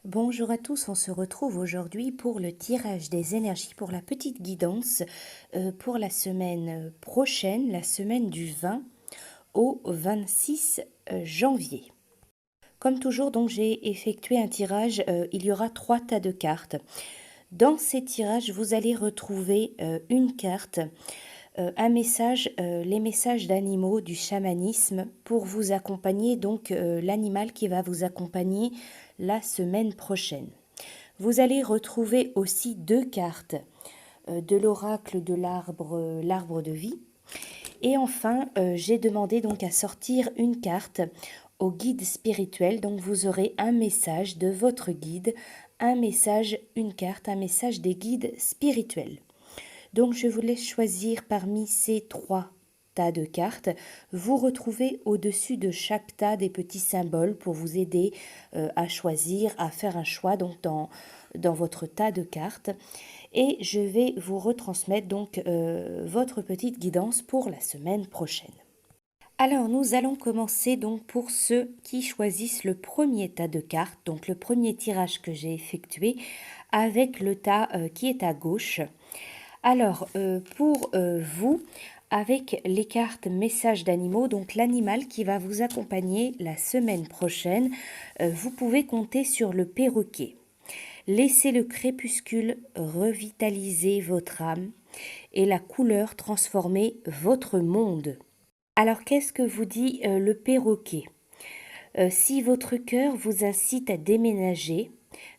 Bonjour à tous, on se retrouve aujourd'hui pour le tirage des énergies pour la petite guidance pour la semaine prochaine, la semaine du 20 au 26 janvier. Comme toujours, donc j'ai effectué un tirage, il y aura 3 tas de cartes. Dans ces tirages, vous allez retrouver une carte, un message, les messages d'animaux du chamanisme pour vous accompagner, donc l'animal qui va vous accompagner la semaine prochaine. Vous allez retrouver aussi 2 cartes de l'oracle de l'arbre de vie. Et enfin, j'ai demandé donc à sortir une carte au guide spirituel. Donc vous aurez un message de votre guide, un message, une carte, un message des guides spirituels. Donc je vous laisse choisir parmi ces 3 tas de cartes. Vous retrouvez au-dessus de chaque tas des petits symboles pour vous aider à choisir, à faire un choix donc dans votre tas de cartes. Et je vais vous retransmettre donc votre petite guidance pour la semaine prochaine. Alors nous allons commencer donc pour ceux qui choisissent le premier tas de cartes, donc le premier tirage que j'ai effectué avec le tas qui est à gauche. Alors, pour vous, avec les cartes messages d'animaux, donc l'animal qui va vous accompagner la semaine prochaine, vous pouvez compter sur le perroquet. Laissez le crépuscule revitaliser votre âme et la couleur transformer votre monde. Alors, qu'est-ce que vous dit le perroquet? Si votre cœur vous incite à déménager,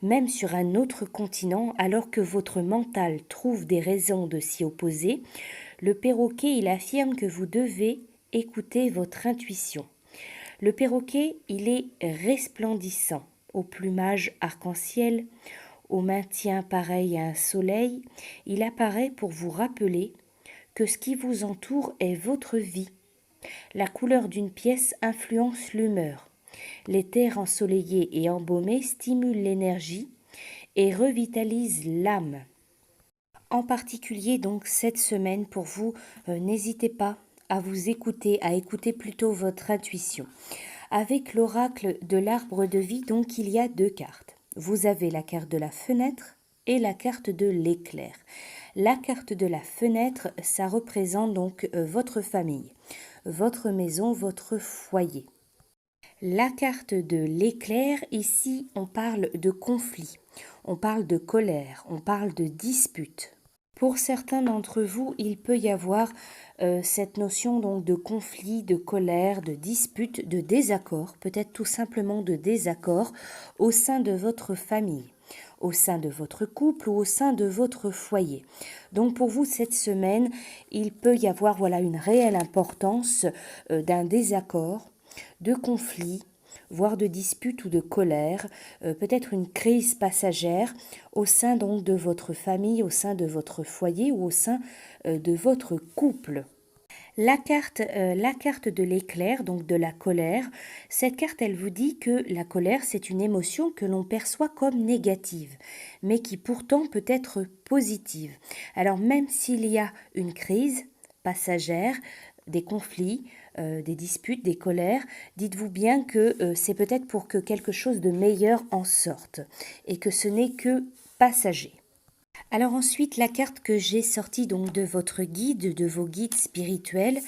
même sur un autre continent, alors que votre mental trouve des raisons de s'y opposer, le perroquet, il affirme que vous devez écouter votre intuition. Le perroquet, il est resplendissant, au plumage arc-en-ciel, au maintien pareil à un soleil. Il apparaît pour vous rappeler que ce qui vous entoure est votre vie. La couleur d'une pièce influence l'humeur. Les terres ensoleillées et embaumées stimulent l'énergie et revitalisent l'âme. En particulier donc cette semaine pour vous, n'hésitez pas à vous écouter, à écouter plutôt votre intuition. Avec l'oracle de l'arbre de vie, donc il y a 2 cartes. Vous avez la carte de la fenêtre et la carte de l'éclair. La carte de la fenêtre, ça représente donc votre famille, votre maison, votre foyer. La carte de l'éclair, ici on parle de conflit, on parle de colère, on parle de dispute. Pour certains d'entre vous, il peut y avoir cette notion donc de conflit, de colère, de dispute, de désaccord, peut-être tout simplement de désaccord au sein de votre famille, au sein de votre couple ou au sein de votre foyer. Donc pour vous, cette semaine, il peut y avoir une réelle importance d'un désaccord, de conflit, voire de dispute ou de colère, peut-être une crise passagère au sein donc de votre famille, au sein de votre foyer ou au sein de votre couple. La carte de l'éclair, donc de la colère, cette carte, elle vous dit que la colère, c'est une émotion que l'on perçoit comme négative, mais qui pourtant peut être positive. Alors même s'il y a une crise passagère, des conflits, des disputes, des colères, dites-vous bien que c'est peut-être pour que quelque chose de meilleur en sorte, et que ce n'est que passager. Alors ensuite, la carte que j'ai sortie donc de votre guide, de vos guides spirituels,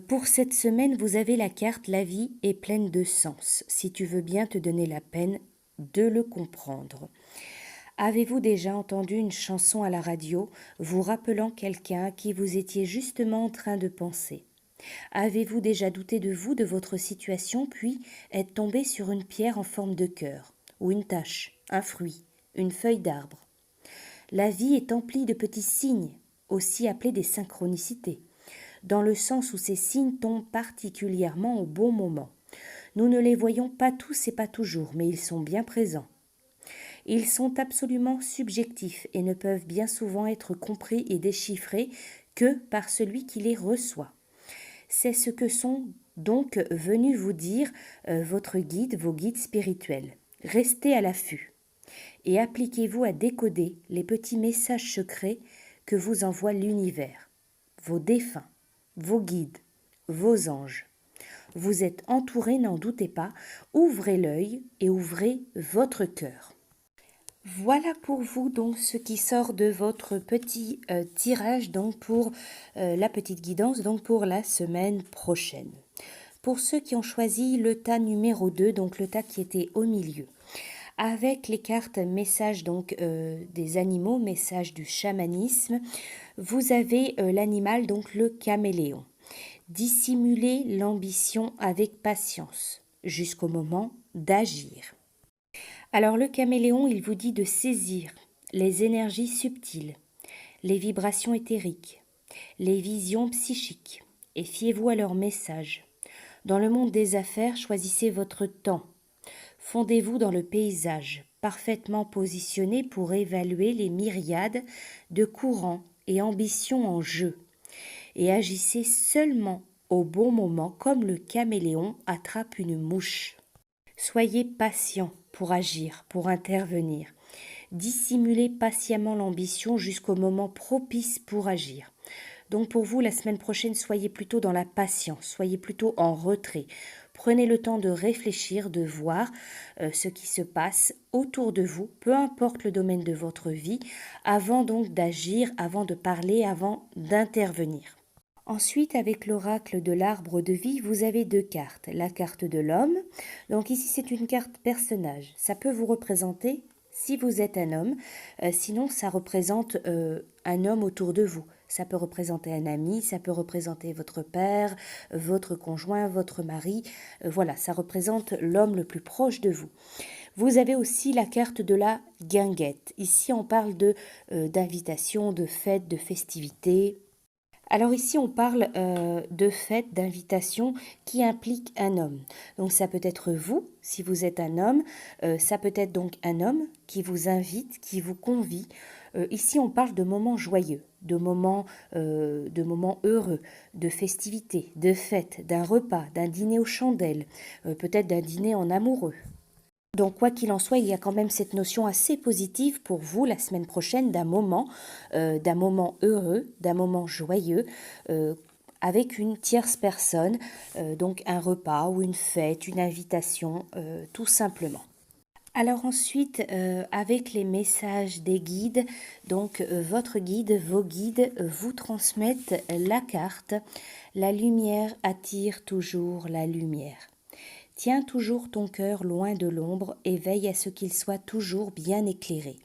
pour cette semaine, vous avez la carte La vie est pleine de sens, si tu veux bien te donner la peine de le comprendre. Avez-vous déjà entendu une chanson à la radio vous rappelant quelqu'un à qui vous étiez justement en train de penser? Avez-vous déjà douté de vous, de votre situation, puis êtes tombé sur une pierre en forme de cœur, ou une tache, un fruit, une feuille d'arbre? La vie est emplie de petits signes, aussi appelés des synchronicités, dans le sens où ces signes tombent particulièrement au bon moment. Nous ne les voyons pas tous et pas toujours, mais ils sont bien présents. Ils sont absolument subjectifs et ne peuvent bien souvent être compris et déchiffrés que par celui qui les reçoit. C'est ce que sont donc venus vous dire votre guide, vos guides spirituels. Restez à l'affût et appliquez-vous à décoder les petits messages secrets que vous envoie l'univers, vos défunts, vos guides, vos anges. Vous êtes entouré, n'en doutez pas. Ouvrez l'œil et ouvrez votre cœur. Voilà pour vous donc ce qui sort de votre petit tirage donc pour la petite guidance donc pour la semaine prochaine. Pour ceux qui ont choisi le tas numéro 2, donc le tas qui était au milieu, avec les cartes messages donc des animaux, messages du chamanisme, vous avez l'animal donc le caméléon. Dissimulez l'ambition avec patience jusqu'au moment d'agir. Alors le caméléon, il vous dit de saisir les énergies subtiles, les vibrations éthériques, les visions psychiques, et fiez-vous à leurs messages. Dans le monde des affaires, choisissez votre temps. Fondez-vous dans le paysage, parfaitement positionné pour évaluer les myriades de courants et ambitions en jeu. Et agissez seulement au bon moment comme le caméléon attrape une mouche. Soyez patient pour agir, pour intervenir. Dissimulez patiemment l'ambition jusqu'au moment propice pour agir. Donc pour vous, la semaine prochaine, soyez plutôt dans la patience, soyez plutôt en retrait. Prenez le temps de réfléchir, de voir ce qui se passe autour de vous, peu importe le domaine de votre vie, avant donc d'agir, avant de parler, avant d'intervenir. Ensuite, avec l'oracle de l'arbre de vie, vous avez 2 cartes. La carte de l'homme, donc ici c'est une carte personnage. Ça peut vous représenter si vous êtes un homme, sinon ça représente un homme autour de vous. Ça peut représenter un ami, ça peut représenter votre père, votre conjoint, votre mari. Voilà, ça représente l'homme le plus proche de vous. Vous avez aussi la carte de la guinguette. Ici, on parle d'invitation, de fête, de festivité. Alors ici, on parle de fête, d'invitation qui implique un homme. Donc ça peut être vous, si vous êtes un homme, ça peut être donc un homme qui vous invite, qui vous convie. Ici, on parle de moments joyeux, de moments heureux, de festivités, de fêtes, d'un repas, d'un dîner aux chandelles, peut-être d'un dîner en amoureux. Donc, quoi qu'il en soit, il y a quand même cette notion assez positive pour vous la semaine prochaine d'un moment heureux, d'un moment joyeux, avec une tierce personne, donc un repas ou une fête, une invitation, tout simplement. Alors ensuite, avec les messages des guides, donc votre guide, vos guides vous transmettent la carte « La lumière attire toujours la lumière ». Tiens toujours ton cœur loin de l'ombre et veille à ce qu'il soit toujours bien éclairé.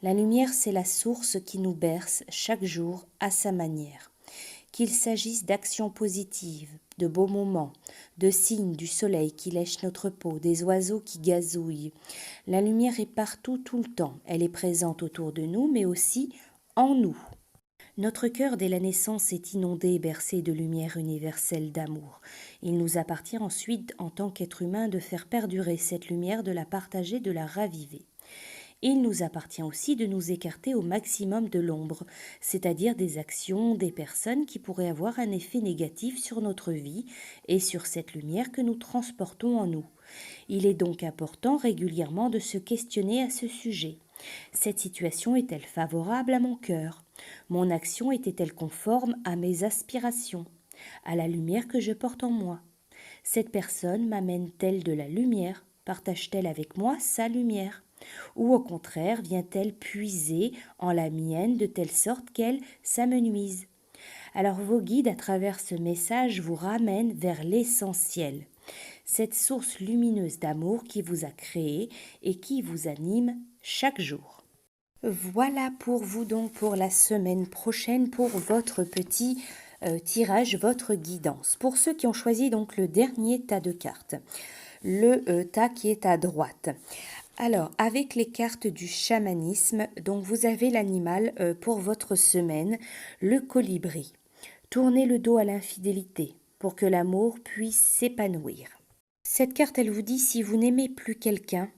La lumière, c'est la source qui nous berce chaque jour à sa manière. Qu'il s'agisse d'actions positives, de beaux moments, de signes du soleil qui lèche notre peau, des oiseaux qui gazouillent. La lumière est partout tout le temps. Elle est présente autour de nous, mais aussi en nous. Notre cœur, dès la naissance, est inondé et bercé de lumière universelle d'amour. Il nous appartient ensuite, en tant qu'être humain, de faire perdurer cette lumière, de la partager, de la raviver. Il nous appartient aussi de nous écarter au maximum de l'ombre, c'est-à-dire des actions, des personnes qui pourraient avoir un effet négatif sur notre vie et sur cette lumière que nous transportons en nous. Il est donc important régulièrement de se questionner à ce sujet. Cette situation est-elle favorable à mon cœur ? Mon action était-elle conforme à mes aspirations, à la lumière que je porte en moi ? Cette personne m'amène-t-elle de la lumière ? Partage-t-elle avec moi sa lumière ? Ou au contraire, vient-elle puiser en la mienne de telle sorte qu'elle s'amenuise ? Alors vos guides, à travers ce message, vous ramènent vers l'essentiel, cette source lumineuse d'amour qui vous a créé et qui vous anime chaque jour. Voilà pour vous donc pour la semaine prochaine, pour votre petit tirage, votre guidance. Pour ceux qui ont choisi donc le dernier tas de cartes, le tas qui est à droite. Alors, avec les cartes du chamanisme, donc vous avez l'animal pour votre semaine, le colibri. Tournez le dos à l'infidélité pour que l'amour puisse s'épanouir. Cette carte, elle vous dit, si vous n'aimez plus quelqu'un,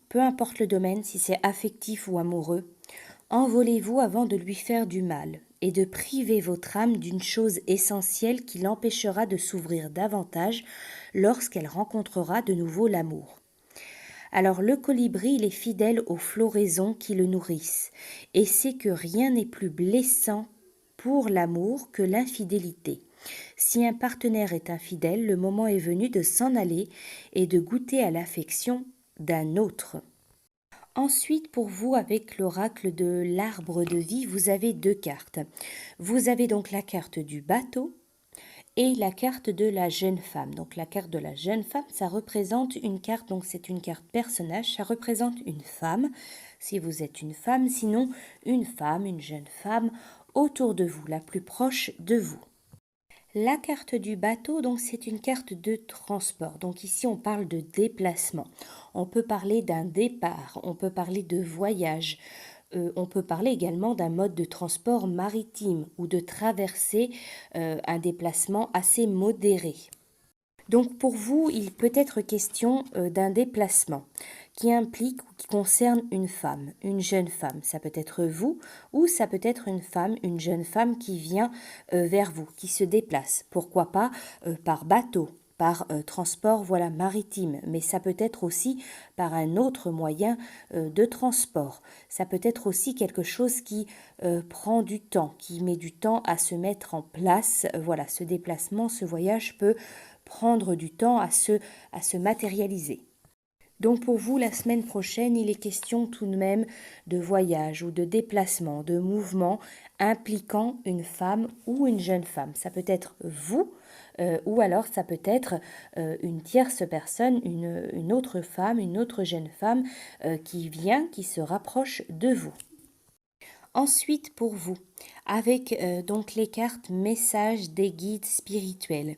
peu importe le domaine, si c'est affectif ou amoureux, envolez-vous avant de lui faire du mal et de priver votre âme d'une chose essentielle qui l'empêchera de s'ouvrir davantage lorsqu'elle rencontrera de nouveau l'amour. Alors le colibri, il est fidèle aux floraisons qui le nourrissent et sait que rien n'est plus blessant pour l'amour que l'infidélité. Si un partenaire est infidèle, le moment est venu de s'en aller et de goûter à l'affection d'un autre. Ensuite, pour vous, avec l'oracle de l'arbre de vie, vous avez 2 cartes. Vous avez donc la carte du bateau et la carte de la jeune femme. Donc la carte de la jeune femme, ça représente une carte, donc c'est une carte personnage, ça représente une femme, si vous êtes une femme, sinon une femme, une jeune femme, autour de vous, la plus proche de vous. La carte du bateau, donc c'est une carte de transport. Donc ici on parle de déplacement. On peut parler d'un départ, on peut parler de voyage, on peut parler également d'un mode de transport maritime ou de traverser un déplacement assez modéré. Donc pour vous, il peut être question d'un déplacement qui implique ou qui concerne une femme, une jeune femme. Ça peut être vous ou ça peut être une femme, une jeune femme qui vient vers vous, qui se déplace. Pourquoi pas par bateau, par transport voilà maritime, mais ça peut être aussi par un autre moyen de transport. Ça peut être aussi quelque chose qui prend du temps, qui met du temps à se mettre en place. Voilà, ce déplacement, ce voyage peut prendre du temps à se matérialiser. Donc pour vous, la semaine prochaine, il est question tout de même de voyage ou de déplacement, de mouvement impliquant une femme ou une jeune femme. Ça peut être vous ou alors ça peut être une tierce personne, une autre femme, une autre jeune femme qui vient, qui se rapproche de vous. Ensuite, pour vous, avec donc les cartes messages des guides spirituels.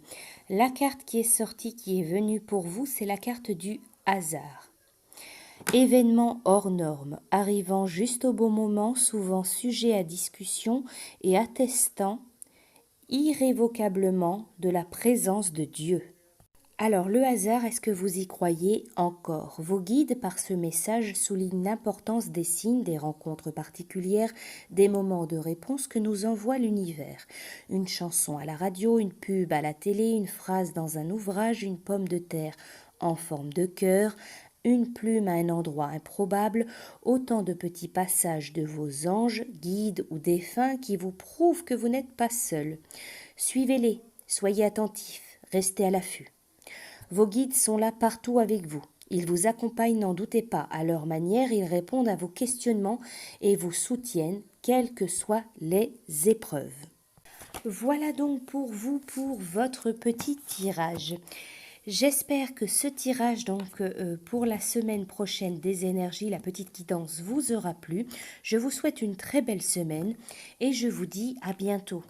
La carte qui est sortie, qui est venue pour vous, c'est la carte du hasard. Événement hors norme, arrivant juste au bon moment, souvent sujet à discussion et attestant irrévocablement de la présence de Dieu. Alors, le hasard, est-ce que vous y croyez encore? Vos guides, par ce message, soulignent l'importance des signes, des rencontres particulières, des moments de réponse que nous envoie l'univers. Une chanson à la radio, une pub à la télé, une phrase dans un ouvrage, une pomme de terre en forme de cœur, une plume à un endroit improbable, autant de petits passages de vos anges, guides ou défunts qui vous prouvent que vous n'êtes pas seul. Suivez-les, soyez attentifs, restez à l'affût. Vos guides sont là partout avec vous. Ils vous accompagnent, n'en doutez pas. À leur manière, ils répondent à vos questionnements et vous soutiennent, quelles que soient les épreuves. Voilà donc pour vous, pour votre petit tirage. J'espère que ce tirage donc pour la semaine prochaine des énergies, la petite guidance vous aura plu. Je vous souhaite une très belle semaine et je vous dis à bientôt.